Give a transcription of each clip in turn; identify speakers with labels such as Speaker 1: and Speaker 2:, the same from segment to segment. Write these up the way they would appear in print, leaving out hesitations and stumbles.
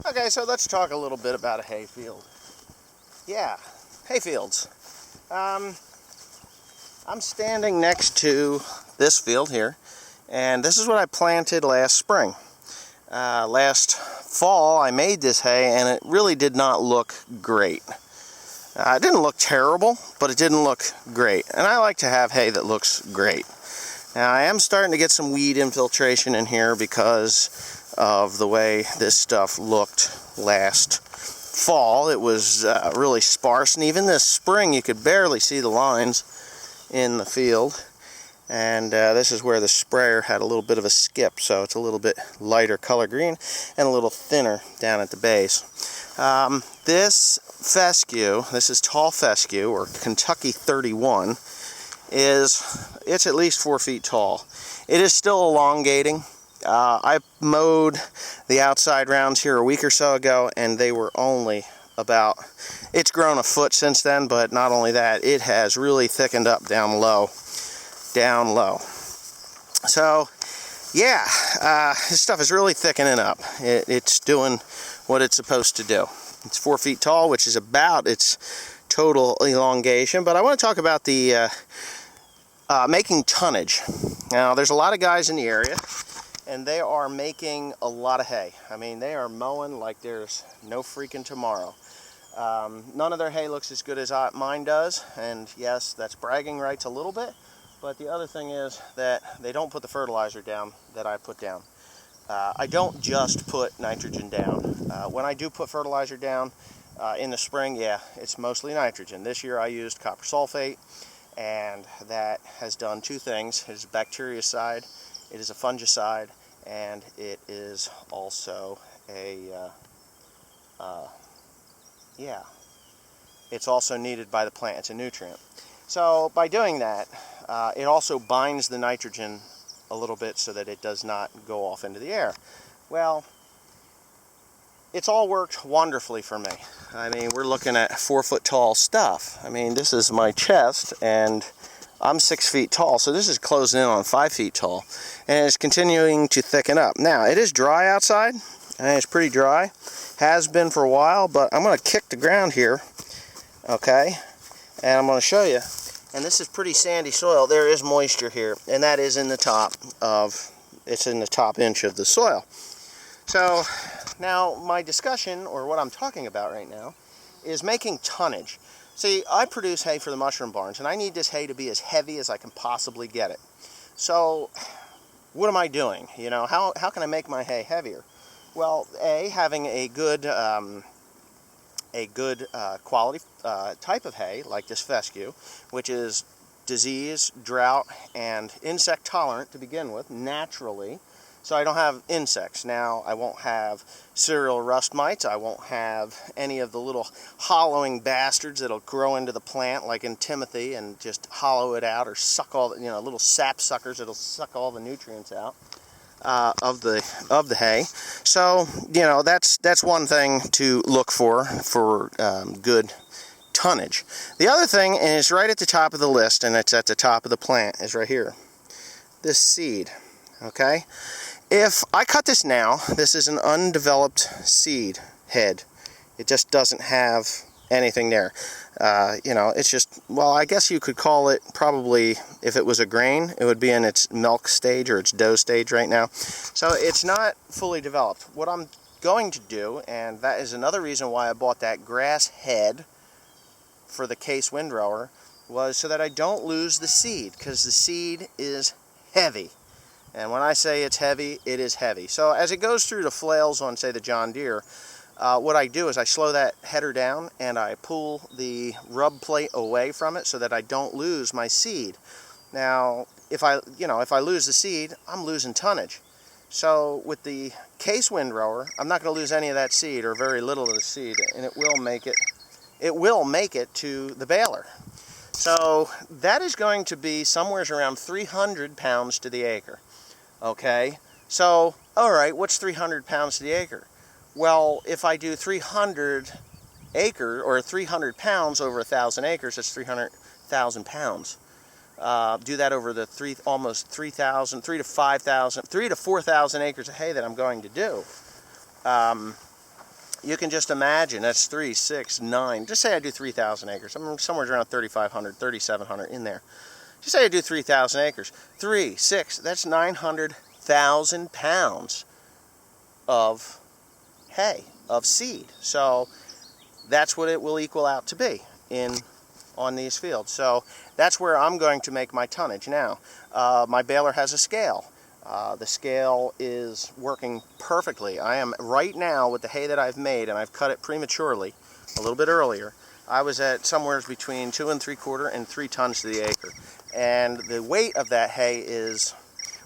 Speaker 1: Okay, so let's talk a little bit about a hayfield. Yeah, hayfields. I'm standing next to this field here, and this is what I planted last spring. Last fall I made this hay, and it really did not look great. It didn't look terrible, but it didn't look great. And I like to have hay that looks great. Now I am starting to get some weed infiltration in here because of the way this stuff looked last fall. It was really sparse, and even this spring you could barely see the lines in the field. And this is where the sprayer had a little bit of a skip, so it's a little bit lighter color green and a little thinner down at the base. This fescue, this is tall fescue, or Kentucky 31, it's at least 4 feet tall. It is still elongating. I mowed the outside rounds here a week or so ago, and they were only about, it's grown a foot since then, but not only that, it has really thickened up down low. So yeah, this stuff is really thickening up. It's doing what it's supposed to do. It's 4 feet tall, which is about its total elongation. But I want to talk about the making tonnage. Now, there's a lot of guys in the area, and they are making a lot of hay. I mean, they are mowing like there's no freaking tomorrow. None of their hay looks as good as mine does, and yes, that's bragging rights a little bit. But the other thing is that they don't put the fertilizer down that I put down. I don't just put nitrogen down. When I do put fertilizer down in the spring, yeah, it's mostly nitrogen. This year I used copper sulfate, and that has done two things. It is a bactericide, it is a fungicide, and it is also a, it's also needed by the plant. It's a nutrient. So by doing that, it also binds the nitrogen a little bit so that it does not go off into the air. Well, it's all worked wonderfully for me. I mean, we're looking at 4 foot tall stuff. I mean, this is my chest, and I'm 6 feet tall, so this is closing in on 5 feet tall, and it's continuing to thicken up. Now, it is dry outside, and it's pretty dry. Has been for a while, but I'm going to kick the ground here, okay, and I'm going to show you. And this is pretty sandy soil. There is moisture here, and that is in the top of, it's in the top inch of the soil. So now my discussion, or what I'm talking about right now, is making tonnage. See, I produce hay for the mushroom barns, and I need this hay to be as heavy as I can possibly get it. So what am I doing? You know, how can I make my hay heavier? Well, having a good quality type of hay, like this fescue, which is disease, drought, and insect tolerant to begin with, naturally, so I don't have insects. Now, I won't have cereal rust mites. I won't have any of the little hollowing bastards that'll grow into the plant, like in Timothy, and just hollow it out, or suck all the, you know, little sap suckers that'll suck all the nutrients out of the hay. So, you know, that's one thing to look for good tonnage. The other thing is right at the top of the list, and it's at the top of the plant, is right here. This seed, okay? If I cut this now, this is an undeveloped seed head. It just doesn't have anything there. You know, it's just, well, I guess you could call it probably, if it was a grain, it would be in its milk stage or its dough stage right now. So it's not fully developed. What I'm going to do, and that is another reason why I bought that grass head for the Case windrower, was so that I don't lose the seed, because the seed is heavy. And when I say it's heavy, it is heavy. So as it goes through the flails on, say, the John Deere, what I do is I slow that header down, and I pull the rub plate away from it so that I don't lose my seed. Now, if I lose the seed, I'm losing tonnage. So with the Case windrower, I'm not going to lose any of that seed, or very little of the seed, and it will make it to the baler. So that is going to be somewhere around 300 pounds to the acre. Okay, so all right, what's 300 pounds to the acre? Well, if I do 300 acre, or 300 pounds over 1,000 acres, that's 300,000 pounds. Do that over the almost 3,000, 3 to 5,000, 3 to 4,000 acres of hay that I'm going to do. you can just imagine that's 3, 6, 9. Just say I do 3,000 acres. I'm somewhere around 3,500, 3,700 in there. Just say I do 3,000 acres. 3, 6, that's 900,000 pounds of hay, of seed. So that's what it will equal out to be on these fields. So that's where I'm going to make my tonnage. Now, my baler has a scale. The scale is working perfectly. I am right now with the hay that I've made, and I've cut it prematurely, a little bit earlier. I was at somewhere between 2 3/4 and 3 tons to the acre. And the weight of that hay is,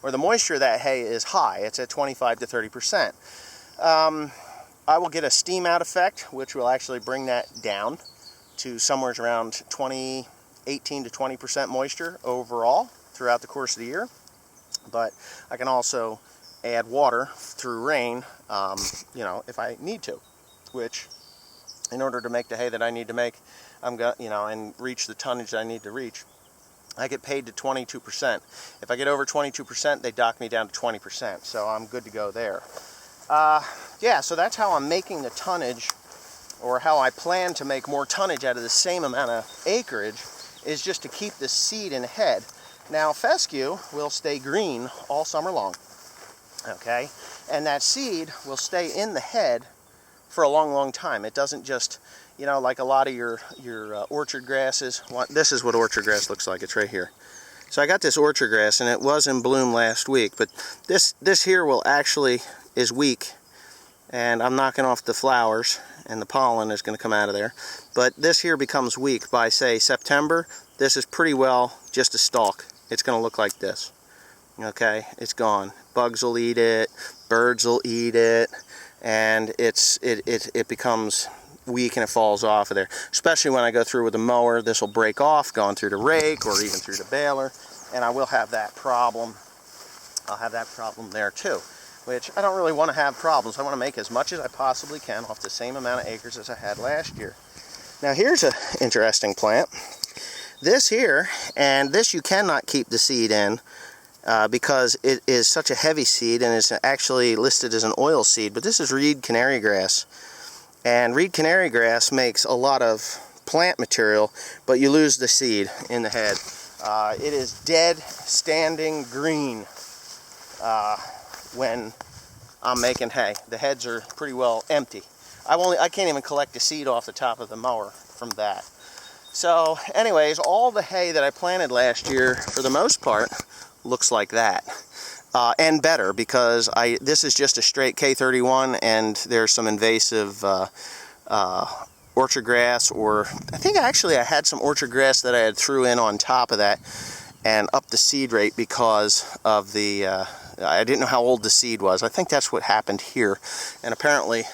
Speaker 1: or the moisture of that hay is high. It's at 25 to 30%. I will get a steam out effect, which will actually bring that down to somewhere around 18 to 20% moisture overall throughout the course of the year. But I can also add water through rain, if I need to, which in order to make the hay that I need to make, and reach the tonnage that I need to reach, I get paid to 22%. If I get over 22%, they dock me down to 20%, so I'm good to go there. So that's how I'm making the tonnage, or how I plan to make more tonnage out of the same amount of acreage, is just to keep the seed in the head. Now, fescue will stay green all summer long, okay? And that seed will stay in the head for a long, long time. It doesn't just, like a lot of your orchard grasses. This is what orchard grass looks like. It's right here. So I got this orchard grass, and it was in bloom last week, but this here is weak, and I'm knocking off the flowers, and the pollen is going to come out of there. But this here becomes weak by, say, September. This is pretty well just a stalk. It's going to look like this. Okay, it's gone. Bugs will eat it, birds will eat it, and it becomes weak and it falls off of there. Especially when I go through with a mower, this will break off going through the rake or even through the baler, and I will have that problem. I'll have that problem there too, which I don't really want to have problems. I want to make as much as I possibly can off the same amount of acres as I had last year. Now here's an interesting plant. This here, and this you cannot keep the seed in because it is such a heavy seed and is actually listed as an oil seed, but this is reed canary grass. And reed canary grass makes a lot of plant material, but you lose the seed in the head. It is dead, standing green when I'm making hay. The heads are pretty well empty. I can't even collect the seed off the top of the mower from that. So anyways, all the hay that I planted last year, for the most part, looks like that. And better, because this is just a straight K31, and there's some invasive orchard grass, or I think actually I had some orchard grass that I had threw in on top of that and upped the seed rate because of the, I didn't know how old the seed was. I think that's what happened here, and apparently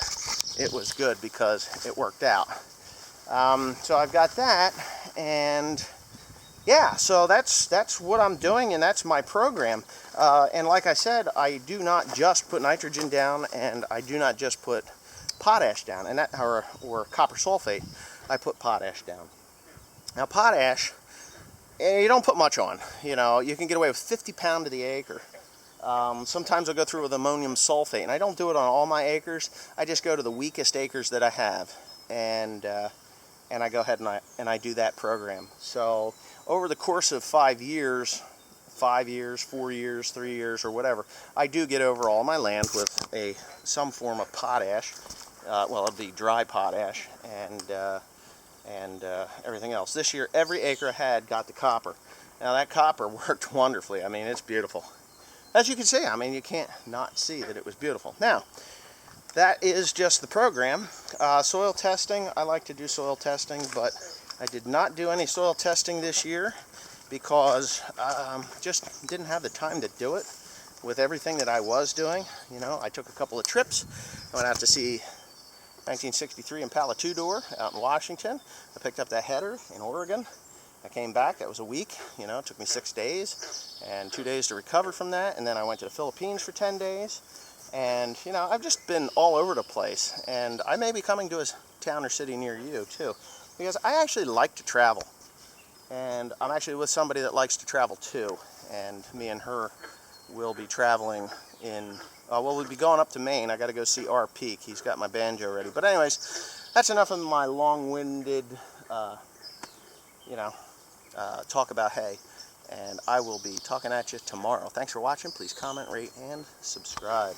Speaker 1: it was good because it worked out. So I've got that, and yeah, so that's what I'm doing, and that's my program. And like I said, I do not just put nitrogen down, and I do not just put potash down, and or copper sulfate. I put potash down. Now potash, you don't put much on. You can get away with 50 pounds to the acre. Sometimes I'll go through with ammonium sulfate, and I don't do it on all my acres. I just go to the weakest acres that I have, and I go ahead and I do that program. So over the course of 5 years, 4 years, 3 years, or whatever, I do get over all my land with some form of potash. Well, it'll be dry potash and everything else. This year, every acre I had got the copper. Now that copper worked wonderfully. I mean, it's beautiful. As you can see, I mean, you can't not see that it was beautiful. Now, that is just the program. Soil testing, I like to do soil testing, but I did not do any soil testing this year because just didn't have the time to do it with everything that I was doing. I took a couple of trips. I went out to see 1963 Impala two-door out in Washington. I picked up that header in Oregon. I came back, that was a week, it took me 6 days and 2 days to recover from that, and then I went to the Philippines for 10 days. And, I've just been all over the place, and I may be coming to a town or city near you, too, because I actually like to travel, and I'm actually with somebody that likes to travel, too, and me and her we'll be traveling in, well, we'll be going up to Maine. I got to go see R. Peak. He's got my banjo ready. But anyways, that's enough of my long-winded, talk about hay. And I will be talking at you tomorrow. Thanks for watching. Please comment, rate, and subscribe.